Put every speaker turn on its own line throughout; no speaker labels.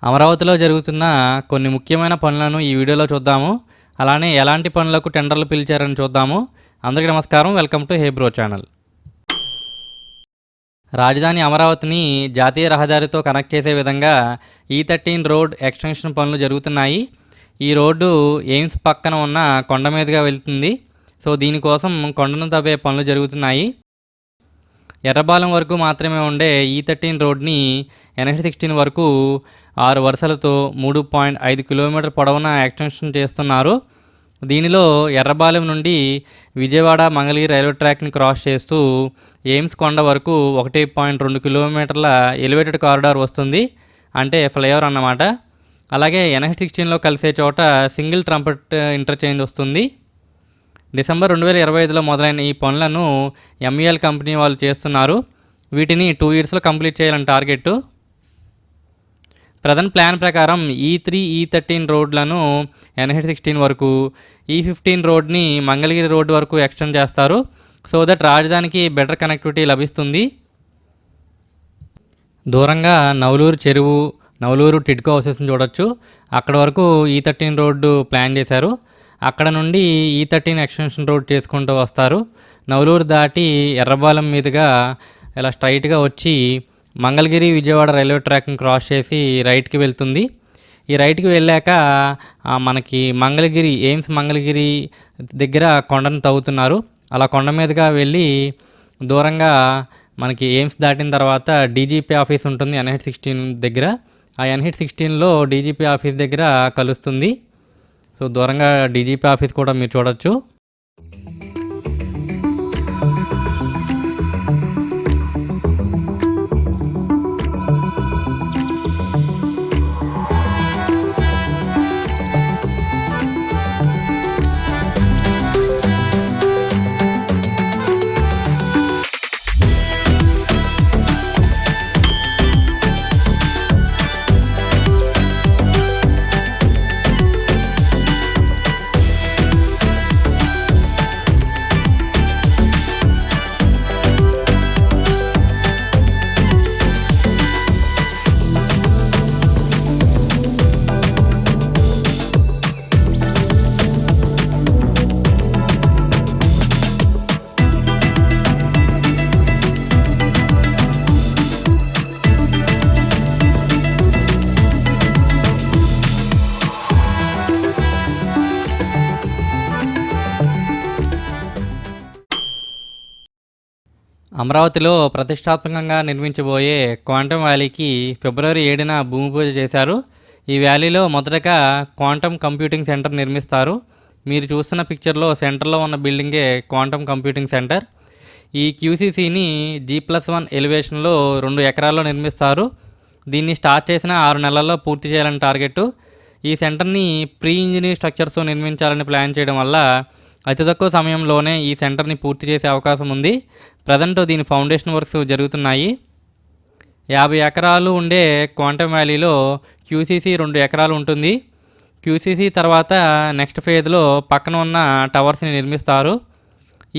అమరావతిలో జరుగుతున్న కొన్ని ముఖ్యమైన పనులను ఈ వీడియోలో చూద్దాము. అలానే ఎలాంటి పనులకు టెండర్లు పిలిచారని చూద్దాము. అందరికీ నమస్కారం. వెల్కమ్ టు హేబ్రో ఛానల్. రాజధాని అమరావతిని జాతీయ రహదారితో కనెక్ట్ చేసే విధంగా E13 రోడ్ ఎక్స్టెన్షన్ పనులు జరుగుతున్నాయి. ఈ రోడ్డు ఎయిమ్స్ పక్కన ఉన్న కొండ మీదుగా వెళ్తుంది. సో దీనికోసం కొండను తవ్వే పనులు జరుగుతున్నాయి. ఎర్రబాలెం వరకు మాత్రమే ఉండే E13 రోడ్ని NH16 వరకు 6 వరుసలతో 3.5 కిలోమీటర్ పొడవున ఎక్స్టెన్షన్ చేస్తున్నారు. దీనిలో ఎర్రబాలెం నుండి విజయవాడ మంగళగిరి రైల్వే ట్రాక్ని క్రాస్ చేస్తూ ఎయిమ్స్ కొండ వరకు 1.2 కిలోమీటర్ల ఎలివేటెడ్ కారిడార్ వస్తుంది. అంటే ఫ్లైఓవర్ అన్నమాట. అలాగే NH16లో కలిసే చోట సింగిల్ ట్రంపెట్ ఇంటర్చేంజ్ వస్తుంది. డిసెంబర్ 2025లో మొదలైన ఈ పనులను MEL కంపెనీ వాళ్ళు చేస్తున్నారు. వీటిని 2 ఇయర్స్లో కంప్లీట్ చేయాలని టార్గెట్. ప్రజెంట్ ప్లాన్ ప్రకారం E3, E13 రోడ్లను NH16 వరకు, E15 రోడ్ని మంగళగిరి రోడ్డు వరకు ఎక్స్టెండ్ చేస్తారు. సో దట్ రాజధానికి బెటర్ కనెక్టివిటీ లభిస్తుంది. దూరంగా నవలూరు చెరువు, నవలూరు టిడ్కో హౌసెస్ని చూడొచ్చు. అక్కడ వరకు E13 రోడ్డు ప్లాన్ చేశారు. అక్కడ నుండి E13 ఎక్స్టెన్షన్ రోడ్ చేసుకుంటూ వస్తారు. నవలూరు దాటి ఎర్రబాలెం మీదుగా ఇలా స్ట్రైట్గా వచ్చి మంగళగిరి విజయవాడ రైల్వే ట్రాక్ని క్రాస్ చేసి రైట్కి వెళ్తుంది. ఈ రైట్కి వెళ్ళాక మనకి మంగళగిరి ఎయిమ్స్ మంగళగిరి దగ్గర కొండను తవ్వుతున్నారు. అలా కొండ మీదుగా వెళ్ళి దూరంగా మనకి ఎయిమ్స్ దాటిన తర్వాత DGP ఆఫీస్ ఉంటుంది NH16 దగ్గర. ఆ NH16లో DGP ఆఫీస్ దగ్గర కలుస్తుంది. సో దూరంగా DGP ఆఫీస్ కూడా మీరు చూడొచ్చు. అమరావతిలో ప్రతిష్టాత్మకంగా నిర్మించబోయే క్వాంటమ్ వ్యాలీకి ఫిబ్రవరి 7న భూమి పూజ చేశారు. ఈ వ్యాలీలో మొదటగా క్వాంటమ్ కంప్యూటింగ్ సెంటర్ నిర్మిస్తారు. మీరు చూస్తున్న పిక్చర్లో సెంటర్లో ఉన్న బిల్డింగే క్వాంటమ్ కంప్యూటింగ్ సెంటర్. ఈ QCCని G+1 ఎలివేషన్లో 2 ఎకరాల్లో నిర్మిస్తారు. దీన్ని స్టార్ట్ చేసిన 6 నెలల్లో పూర్తి చేయాలని టార్గెట్. ఈ సెంటర్ని ప్రీ ఇంజనీర్ స్ట్రక్చర్స్తో నిర్మించాలని ప్లాన్ చేయడం వల్ల అతి తక్కువ సమయంలోనే ఈ సెంటర్ని పూర్తి చేసే అవకాశం ఉంది. ప్రజెంట్ దీని ఫౌండేషన్ వర్క్స్ జరుగుతున్నాయి. 50 ఎకరాలు ఉండే క్వాంటమ్ వ్యాలీలో QCC 2 ఎకరాలు ఉంటుంది. QCC తర్వాత నెక్స్ట్ ఫేజ్లో పక్కన ఉన్న టవర్స్ని నిర్మిస్తారు.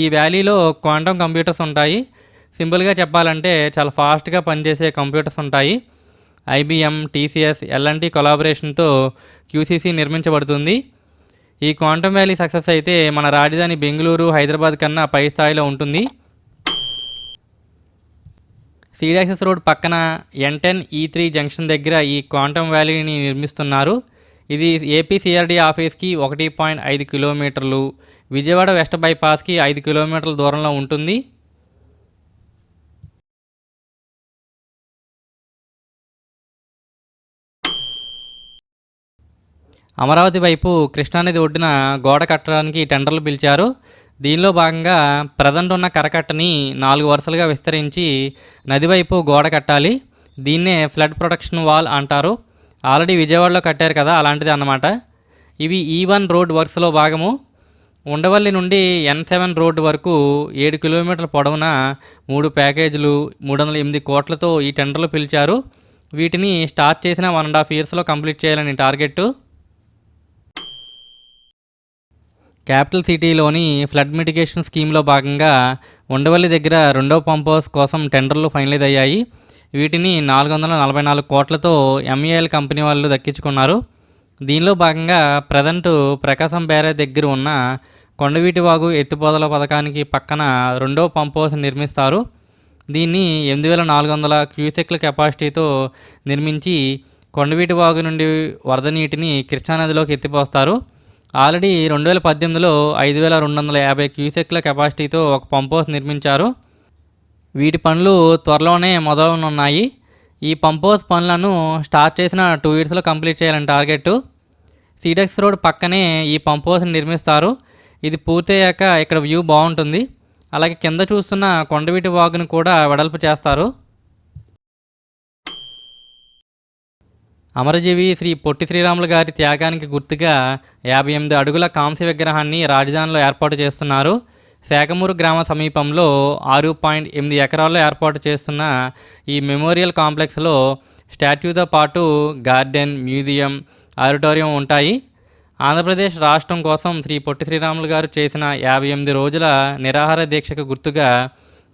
ఈ వ్యాలీలో క్వాంటమ్ కంప్యూటర్స్ ఉంటాయి. సింపుల్గా చెప్పాలంటే చాలా ఫాస్ట్గా పనిచేసే కంప్యూటర్స్ ఉంటాయి. IBM, TCS, L&T కొలాబరేషన్తో QCC నిర్మించబడుతుంది. ఈ క్వాంటమ్ వ్యాలీ సక్సెస్ అయితే మన రాజధాని బెంగళూరు, హైదరాబాద్ కన్నా పై స్థాయిలో ఉంటుంది. సీడ్ యాక్సెస్ రోడ్ పక్కన N10 E3 జంక్షన్ దగ్గర ఈ క్వాంటమ్ వ్యాలీని నిర్మిస్తున్నారు. ఇది APCRD ఆఫీస్కి 1.5 కిలోమీటర్లు, విజయవాడ వెస్ట్ బైపాస్కి 5 కిలోమీటర్ల దూరంలో ఉంటుంది. అమరావతి వైపు కృష్ణానది ఒడ్డున గోడ కట్టడానికి టెండర్లు పిలిచారు. దీనిలో భాగంగా ప్రజెంట్ ఉన్న కరకట్టని 4 వరుసలుగా విస్తరించి నది వైపు గోడ కట్టాలి. దీన్నే ఫ్లడ్ ప్రొటెక్షన్ వాల్ అంటారు. ఆల్రెడీ విజయవాడలో కట్టారు కదా, అలాంటిది అన్నమాట. ఇవి E1 రోడ్ వర్క్స్లో భాగము. ఉండవల్లి నుండి N7 రోడ్డు వరకు 7 కిలోమీటర్ల పొడవున 3 ప్యాకేజీలు 308 కోట్లతో ఈ టెండర్లు పిలిచారు. వీటిని స్టార్ట్ చేసిన 1.5 ఇయర్స్లో కంప్లీట్ చేయాలని టార్గెట్. క్యాపిటల్ సిటీలోని ఫ్లడ్ మిటిగేషన్ స్కీమ్లో భాగంగా ఉండవల్లి దగ్గర రెండో పంప్ హౌస్ కోసం టెండర్లు ఫైనలైజ్ అయ్యాయి. వీటిని 444 కోట్లతో ఎంఈఎల్ కంపెనీ వాళ్ళు దక్కించుకున్నారు. దీనిలో భాగంగా ప్రజెంటు ప్రకాశం బ్యారేజ్ దగ్గర ఉన్న కొండవీటి వాగు ఎత్తిపోతల పథకానికి పక్కన రెండో పంప్ హౌస్ నిర్మిస్తారు. దీన్ని 8400 క్యూసెక్ల కెపాసిటీతో నిర్మించి కొండవీటి వాగు నుండి వరద నీటిని కృష్ణానదిలోకి ఎత్తిపోస్తారు. ఆల్రెడీ 2018లో 5250 క్యూసెక్ల కెపాసిటీతో ఒక పంప్ హౌస్ నిర్మించారు. వీటి పనులు త్వరలోనే మొదలవనున్నాయి. ఈ పంప్ హౌస్ పనులను స్టార్ట్ చేసిన 2 ఇయర్స్లో కంప్లీట్ చేయాలని టార్గెట్. సీడెక్స్ రోడ్ పక్కనే ఈ పంప్ హౌస్ని నిర్మిస్తారు. ఇది పూర్తయ్యాక ఇక్కడ వ్యూ బాగుంటుంది. అలాగే కింద చూస్తున్న కొండవీటి వాగును కూడా వెడల్పు చేస్తారు. అమరజీవి శ్రీ పొట్టి శ్రీరాములు గారి త్యాగానికి గుర్తుగా 58 అడుగుల కాంస్య విగ్రహాన్ని రాజధానిలో ఏర్పాటు చేస్తున్నారు. శాఖమూరు గ్రామ సమీపంలో 6.8 ఎకరాల్లో ఏర్పాటు చేస్తున్న ఈ మెమోరియల్ కాంప్లెక్స్లో స్టాట్యూతో పాటు గార్డెన్, మ్యూజియం, ఆడిటోరియం ఉంటాయి. ఆంధ్రప్రదేశ్ రాష్ట్రం కోసం శ్రీ పొట్టి శ్రీరాములు గారు చేసిన 58 రోజుల నిరాహార దీక్షకు గుర్తుగా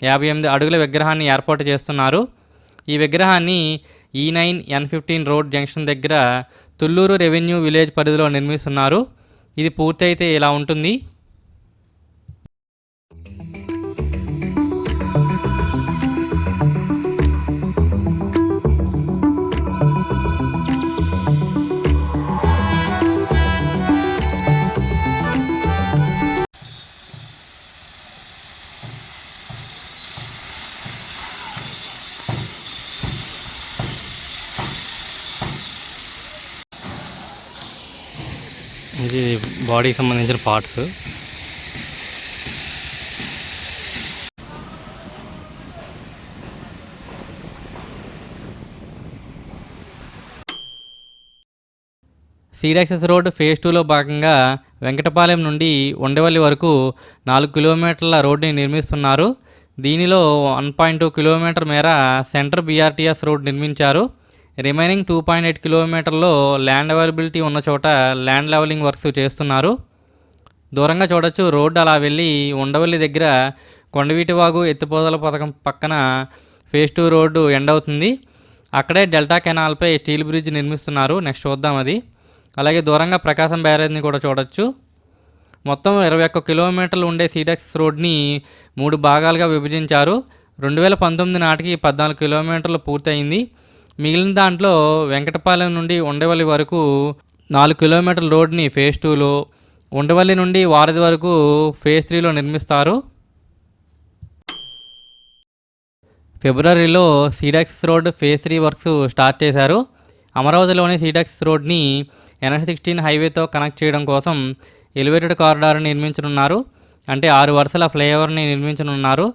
58 అడుగుల విగ్రహాన్ని ఏర్పాటు చేస్తున్నారు. ఈ విగ్రహాన్ని E9 N15 రోడ్ జంక్షన్ దగ్గర తుళ్ళూరు రెవెన్యూ విలేజ్ పరిధిలో నిర్మిస్తున్నారు. ఇది పూర్తయితే ఇలా ఉంటుంది. ఇది బాడీకి సంబంధించిన పార్ట్స్. సీడాక్సెస్ రోడ్ ఫేజ్ 2లో భాగంగా వెంకటపాలెం నుండి ఉండవల్లి వరకు 4 కిలోమీటర్ల రోడ్డుని నిర్మిస్తున్నారు. దీనిలో 1.2 కిలోమీటర్ మేర సెంటర్ బీఆర్టీఎస్ రోడ్ నిర్మించారు. రిమైనింగ్ 2.8 కిలోమీటర్లో ల్యాండ్ అవైలబిలిటీ ఉన్న చోట ల్యాండ్ లెవలింగ్ వర్క్స్ చేస్తున్నారు. దూరంగా చూడొచ్చు రోడ్డు అలా వెళ్ళి ఉండవల్లి దగ్గర కొండవీటి వాగు ఎత్తిపోతల పథకం పక్కన ఫేజ్ 2 రోడ్డు ఎండ్ అవుతుంది. అక్కడే డెల్టా కెనాల్పై స్టీల్ బ్రిడ్జ్ నిర్మిస్తున్నారు. నెక్స్ట్ చూద్దాం అది. అలాగే దూరంగా ప్రకాశం బ్యారేజ్ని కూడా చూడొచ్చు. మొత్తం 21 కిలోమీటర్లు ఉండే సీడెక్స్ రోడ్ని 3 భాగాలుగా విభజించారు. 2019 నాటికి 14 కిలోమీటర్లు పూర్తయింది. మిగిలిన దాంట్లో వెంకటపాలెం నుండి ఉండవల్లి వరకు 4 కిలోమీటర్ల రోడ్ని ఫేజ్ 2లో, ఉండవల్లి నుండి వారధి వరకు ఫేజ్ 3లో నిర్మిస్తారు. ఫిబ్రవరిలో సీడాక్సెస్ రోడ్ ఫేజ్ 3 వర్క్స్ స్టార్ట్ చేశారు. అమరావతిలోని సీడాక్సెస్ రోడ్ని NH16 హైవేతో కనెక్ట్ చేయడం కోసం ఎలివేటెడ్ కారిడార్ని నిర్మించనున్నారు. అంటే 6 వరుసల ఫ్లైఓవర్ని నిర్మించనున్నారు.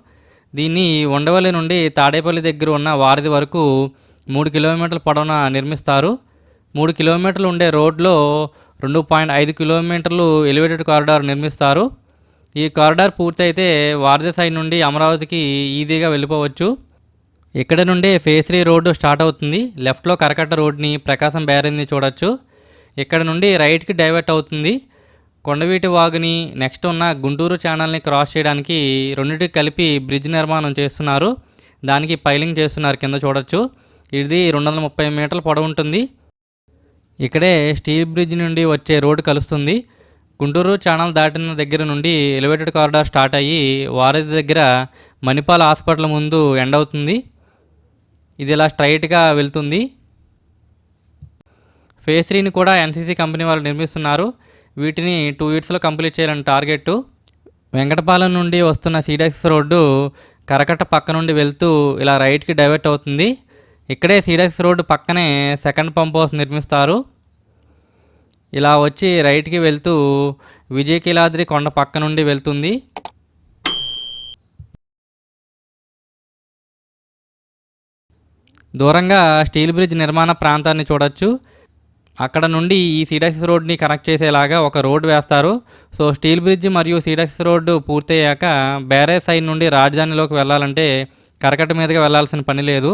దీన్ని ఉండవల్లి నుండి తాడేపల్లి దగ్గర ఉన్న వారధి వరకు 3 కిలోమీటర్ల పొడవున నిర్మిస్తారు. 3 కిలోమీటర్లు ఉండే రోడ్లో 2.5 కిలోమీటర్లు ఎలివేటెడ్ కారిడార్ నిర్మిస్తారు. ఈ కారిడార్ పూర్తయితే వారధి సైడ్ నుండి అమరావతికి ఈజీగా వెళ్ళిపోవచ్చు. ఇక్కడ నుండి ఫేజ్ 3 రోడ్డు స్టార్ట్ అవుతుంది. లెఫ్ట్లో కరకట్ట రోడ్ని, ప్రకాశం బ్యారేజ్ని చూడొచ్చు. ఇక్కడ నుండి రైట్కి డైవర్ట్ అవుతుంది. కొండవీటి వాగుని, నెక్స్ట్ ఉన్న గుంటూరు ఛానల్ని క్రాస్ చేయడానికి రెండింటికి కలిపి బ్రిడ్జ్ నిర్మాణం చేస్తున్నారు. దానికి పైలింగ్ చేస్తున్నారు. కింద చూడొచ్చు. ఇది 230 మీటర్ల పొడవు ఉంటుంది. ఇక్కడే స్టీల్ బ్రిడ్జ్ నుండి వచ్చే రోడ్డు కలుస్తుంది. గుంటూరు ఛానల్ దాటిన దగ్గర నుండి ఎలివేటెడ్ కారిడార్ స్టార్ట్ అయ్యి వారధి దగ్గర మణిపాల్ హాస్పిటల్ ముందు ఎండ్ అవుతుంది. ఇది ఇలా స్ట్రైట్గా వెళ్తుంది. ఫేజ్ 3ని కూడా NCC కంపెనీ వాళ్ళు నిర్మిస్తున్నారు. వీటిని 2 ఇయర్స్లో కంప్లీట్ చేయాలని టార్గెట్. వెంకటపాలెం నుండి వస్తున్న సీడాక్సెస్ రోడ్డు కరకట్ట పక్క నుండి వెళ్తూ ఇలా రైట్కి డైవర్ట్ అవుతుంది. ఇక్కడే సీడాక్సెస్ రోడ్డు పక్కనే సెకండ్ పంప్ హౌస్ నిర్మిస్తారు. ఇలా వచ్చి రైట్కి వెళ్తూ విజయకీలాద్రి కొండ పక్క నుండి వెళ్తుంది. దూరంగా స్టీల్ బ్రిడ్జ్ నిర్మాణ ప్రాంతాన్ని చూడొచ్చు. అక్కడ నుండి ఈ సీడాక్సెస్ రోడ్ని కనెక్ట్ చేసేలాగా ఒక రోడ్ వేస్తారు. సో స్టీల్ బ్రిడ్జ్ మరియు సీడాక్సెస్ రోడ్డు పూర్తయ్యాక బ్యారేజ్ సైడ్ నుండి రాజధానిలోకి వెళ్ళాలంటే కరకట్ట మీదుగా వెళ్లాల్సిన పని లేదు.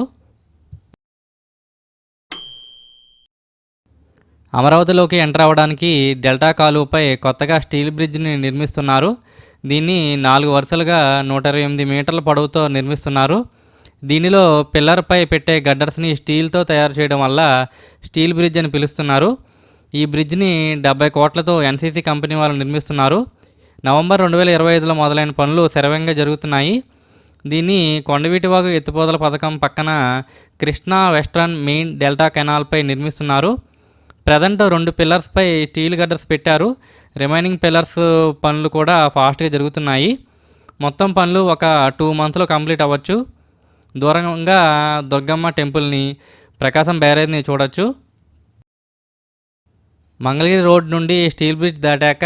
అమరావతిలోకి ఎంటర్ అవ్వడానికి డెల్టా కాలువపై కొత్తగా స్టీల్ బ్రిడ్జ్ని నిర్మిస్తున్నారు. దీన్ని 4 వరుసలుగా 128 మీటర్ల పొడవుతో నిర్మిస్తున్నారు. దీనిలో పిల్లర్పై పెట్టే గడ్డర్స్ని స్టీల్తో తయారు చేయడం వల్ల స్టీల్ బ్రిడ్జ్ అని పిలుస్తున్నారు. ఈ బ్రిడ్జ్ని 70 కోట్లతో ఎన్సీసీ కంపెనీ వాళ్ళు నిర్మిస్తున్నారు. నవంబర్ 2025లో మొదలైన పనులు శరవేగంగా జరుగుతున్నాయి. దీన్ని కొండవీటివాగు ఎత్తిపోతల పథకం పక్కన కృష్ణా వెస్ట్రన్ మెయిన్ డెల్టా కెనాల్పై నిర్మిస్తున్నారు. ప్రజెంట్ 2 పిల్లర్స్పై స్టీల్ గడ్డర్స్ పెట్టారు. రిమైనింగ్ పిల్లర్స్ పనులు కూడా ఫాస్ట్గా జరుగుతున్నాయి. మొత్తం పనులు ఒక 2 మంత్స్లో కంప్లీట్ అవ్వచ్చు. దూరంగా దుర్గమ్మ టెంపుల్ని, ప్రకాశం బ్యారేజ్ని చూడొచ్చు. మంగళగిరి రోడ్ నుండి స్టీల్ బ్రిడ్జ్ దాటాక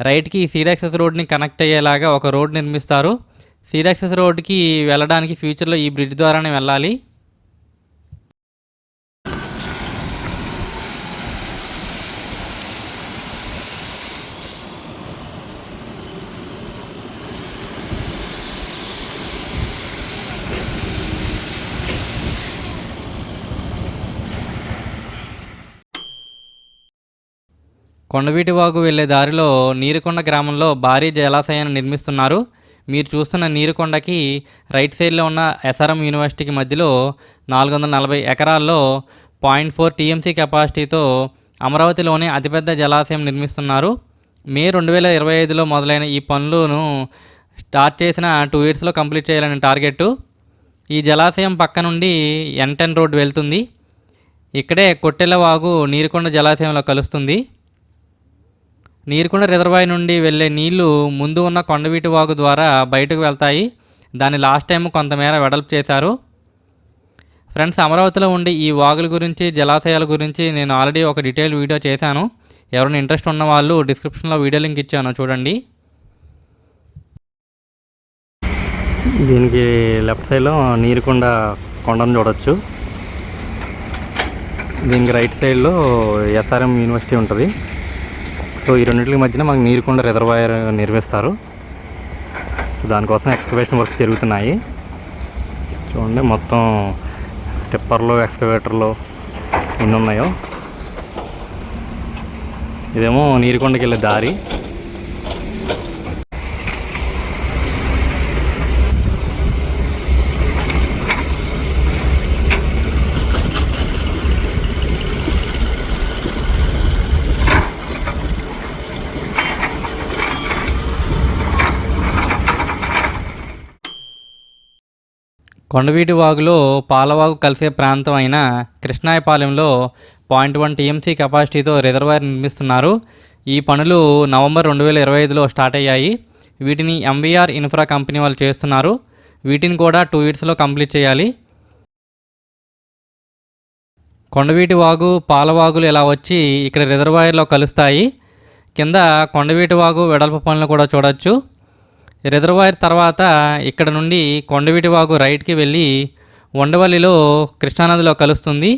రైట్కి సీడ్ యాక్సెస్ రోడ్ని కనెక్ట్ అయ్యేలాగా ఒక రోడ్ నిర్మిస్తారు. సీడ్ యాక్సెస్ రోడ్కి వెళ్ళడానికి ఫ్యూచర్లో ఈ బ్రిడ్జ్ ద్వారానే వెళ్ళాలి. కొండవీటివాగు వెళ్లే దారిలో నీరుకొండ గ్రామంలో భారీ జలాశయాన్ని నిర్మిస్తున్నారు. మీరు చూస్తున్న నీరుకొండకి రైట్ సైడ్లో ఉన్న ఎస్ఆర్ఎం యూనివర్సిటీకి మధ్యలో 440 ఎకరాల్లో 0.4 టీఎంసీ కెపాసిటీతో అమరావతిలోనే అతిపెద్ద జలాశయం నిర్మిస్తున్నారు. మే 2025లో మొదలైన ఈ పనులను స్టార్ట్ చేసిన 2 ఇయర్స్లో కంప్లీట్ చేయాలని టార్గెట్. ఈ జలాశయం పక్క నుండి N10 రోడ్ వెళ్తుంది. ఇక్కడే కొట్టెలవాగు నీరుకొండ జలాశయంలో కలుస్తుంది. నీరుకొండ రిజర్వాయర్ నుండి వెళ్ళే నీళ్లు ముందు ఉన్న కొండవీటి వాగు ద్వారా బయటకు వెళ్తాయి. దాన్ని లాస్ట్ టైం కొంతమేర వెడల్పు చేశారు. ఫ్రెండ్స్, అమరావతిలో ఉండే ఈ వాగుల గురించి, జలాశయాల గురించి నేను ఆల్రెడీ ఒక డీటెయిల్ వీడియో చేశాను. ఎవరైనా ఇంట్రెస్ట్ ఉన్న వాళ్ళు డిస్క్రిప్షన్లో వీడియో లింక్ ఇచ్చాను, చూడండి. దీనికి లెఫ్ట్ సైడ్లో నీరుకొండ కొండను చూడొచ్చు. దీనికి రైట్ సైడ్లో ఎస్ఆర్ఎం యూనివర్సిటీ ఉంటుంది. సో ఈ రెండింటికి మధ్యన మనకు నీరుకొండ రిజర్వాయర్ నిర్మిస్తారు. దానికోసం ఎక్స్కవేషన్ వర్క్ జరుగుతున్నాయి. చూడండి, మొత్తం టిప్పర్లు, ఎక్స్కవేటర్లు ఎన్ని ఉన్నాయో. ఇదేమో నీరుకొండకి వెళ్ళే దారి. కొండవీటి వాగులో పాలవాగు కలిసే ప్రాంతం అయిన కృష్ణాయపాలెంలో 0.1 టీఎంసీ కెపాసిటీతో రిజర్వాయర్ నిర్మిస్తున్నారు. ఈ పనులు నవంబర్ 2025లో స్టార్ట్ అయ్యాయి. వీటిని ఎంవీఆర్ ఇన్ఫ్రా కంపెనీ వాళ్ళు చేస్తున్నారు. వీటిని కూడా 2 ఇయర్స్లో కంప్లీట్ చేయాలి. కొండవీటి వాగు, పాలవాగులు ఇలా వచ్చి ఇక్కడ రిజర్వాయర్లో కలుస్తాయి. కింద కొండవీటి వాగు వెడల్పు పనులు కూడా చూడొచ్చు. రిజర్వాయర్ తర్వాత ఇక్కడ నుండి కొండవీటి వాగు రైట్కి వెళ్ళి ఉండవల్లిలో కృష్ణానదిలో కలుస్తుంది.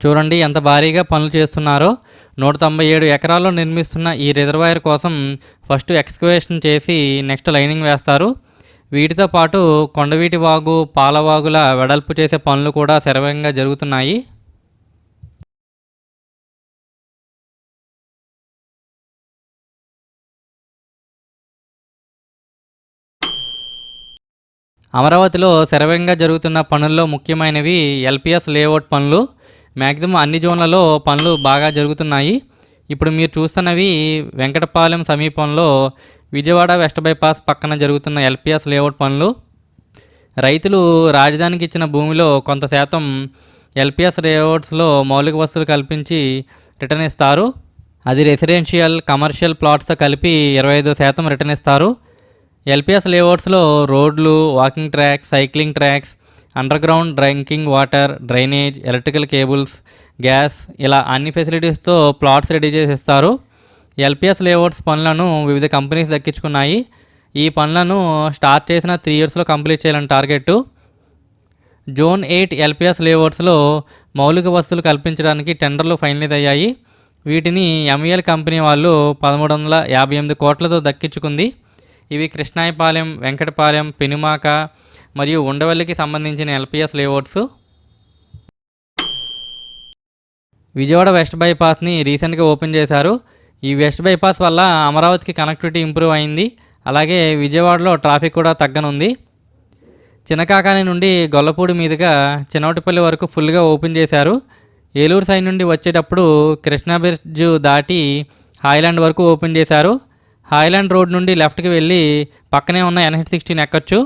చూడండి ఎంత భారీగా పనులు చేస్తున్నారో. 197 ఎకరాల్లో నిర్మిస్తున్న ఈ రిజర్వాయర్ కోసం ఫస్ట్ ఎక్స్కవేషన్ చేసి నెక్స్ట్ లైనింగ్ వేస్తారు. వీటితో పాటు కొండవీటి వాగు, పాలవాగుల వెడల్పు చేసే పనులు కూడా శరవేగంగా జరుగుతున్నాయి. అమరావతిలో శరవేగంగా జరుగుతున్న పనుల్లో ముఖ్యమైనవి ఎల్పిఎస్ లేఅవుట్ పనులు. మ్యాక్సిమం అన్ని జోన్లలో పనులు బాగా జరుగుతున్నాయి. ఇప్పుడు మీరు చూస్తున్నవి వెంకటపాలెం సమీపంలో విజయవాడ వెస్ట్ బైపాస్ పక్కన జరుగుతున్న ఎల్పిఎస్ లేఅవుట్ పనులు. రైతులు రాజధానికి ఇచ్చిన భూమిలో కొంత శాతం ఎల్పిఎస్ లేఅవుట్స్లో మౌలిక వసతులు కల్పించి రిటర్న్ ఇస్తారు. అది రెసిడెన్షియల్, కమర్షియల్ ప్లాట్స్తో కలిపి 25% రిటర్న్ ఇస్తారు. ఎల్పిఎస్ లేఅవుట్స్లో రోడ్లు, walking tracks, cycling tracks, underground drinking water, drainage, electrical cables, gas ఇలా అన్ని ఫెసిలిటీస్తో ప్లాట్స్ రెడీ చేసి ఇస్తారు. ఎల్పిఎస్ లేఅవుట్స్ పనులను వివిధ కంపెనీస్ దక్కించుకున్నాయి. ఈ పనులను స్టార్ట్ చేసిన 3 ఇయర్స్లో కంప్లీట్ చేయాలని టార్గెట్. జోన్ 8 ఎల్పిఎస్ లేఅవుట్స్లో మౌలిక వసతులు కల్పించడానికి టెండర్లు ఫైనలైజ్ అయ్యాయి. వీటిని ఎంఈఎల్ కంపెనీ వాళ్ళు 1358 కోట్లతో దక్కించుకుంది. ఇవి కృష్ణాయపాలెం, వెంకటపాలెం, పెనుమాక మరియు ఉండవల్లికి సంబంధించిన ఎల్పిఎస్ లేఅవుట్స్. విజయవాడ వెస్ట్ బైపాస్ని రీసెంట్గా ఓపెన్ చేశారు. ఈ వెస్ట్ బైపాస్ వల్ల అమరావతికి కనెక్టివిటీ ఇంప్రూవ్ అయింది. అలాగే విజయవాడలో ట్రాఫిక్ కూడా తగ్గనుంది. చినకాకాని నుండి గొల్లపూడి మీదుగా చిన్నవటిపల్లి వరకు ఫుల్గా ఓపెన్ చేశారు. ఏలూరు సైడ్ నుండి వచ్చేటప్పుడు కృష్ణా బ్రిడ్జ్ దాటి హాయిలాండ్ వరకు ఓపెన్ చేశారు. హాయిలాండ్ రోడ్ నుండి లెఫ్ట్కి వెళ్ళి పక్కనే ఉన్న NH16 ఎక్కొచ్చు.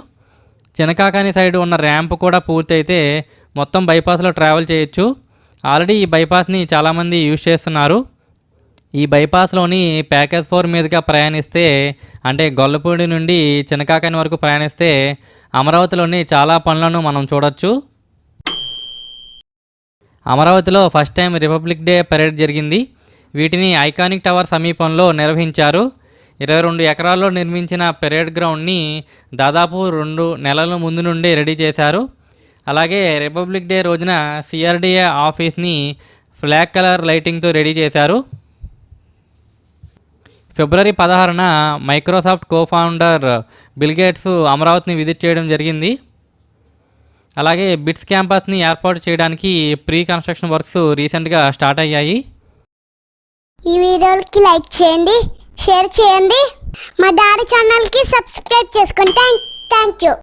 చినకాకాని సైడ్ ఉన్న ర్యాంప్ కూడా పూర్తయితే మొత్తం బైపాస్లో ట్రావెల్ చేయొచ్చు. ఆల్రెడీ ఈ బైపాస్ని చాలామంది యూజ్ చేస్తున్నారు. ఈ బైపాస్లోని ప్యాకేజ్ 4 మీదుగా ప్రయాణిస్తే, అంటే గొల్లపూడి నుండి చినకాకాని వరకు ప్రయాణిస్తే అమరావతిలోని చాలా పనులను మనం చూడొచ్చు. అమరావతిలో first time republic day parade జరిగింది. వీటిని ఐకానిక్ టవర్ సమీపంలో నిర్వహించారు. 22 ఎకరాల్లో నిర్మించిన పరేడ్ గ్రౌండ్ని దాదాపు 2 నెలల ముందు నుండి రెడీ చేశారు. అలాగే రిపబ్లిక్ డే రోజున CRDA ఆఫీస్ని ఫ్లాగ్ కలర్ లైటింగ్తో రెడీ చేశారు. ఫిబ్రవరి 16న మైక్రోసాఫ్ట్ కోఫౌండర్ బిల్ గేట్స్ అమరావతిని విజిట్ చేయడం జరిగింది. అలాగే బిట్స్ క్యాంపస్ని ఏర్పాటు చేయడానికి ప్రీ కన్స్ట్రక్షన్ వర్క్స్ రీసెంట్గా స్టార్ట్ అయ్యాయి.
ఈ వీడియోకి లైక్ చేయండి, షేర్ చేయండి, మా డాడీ ఛానల్కి సబ్స్క్రైబ్ చేసుకోండి. Thank you.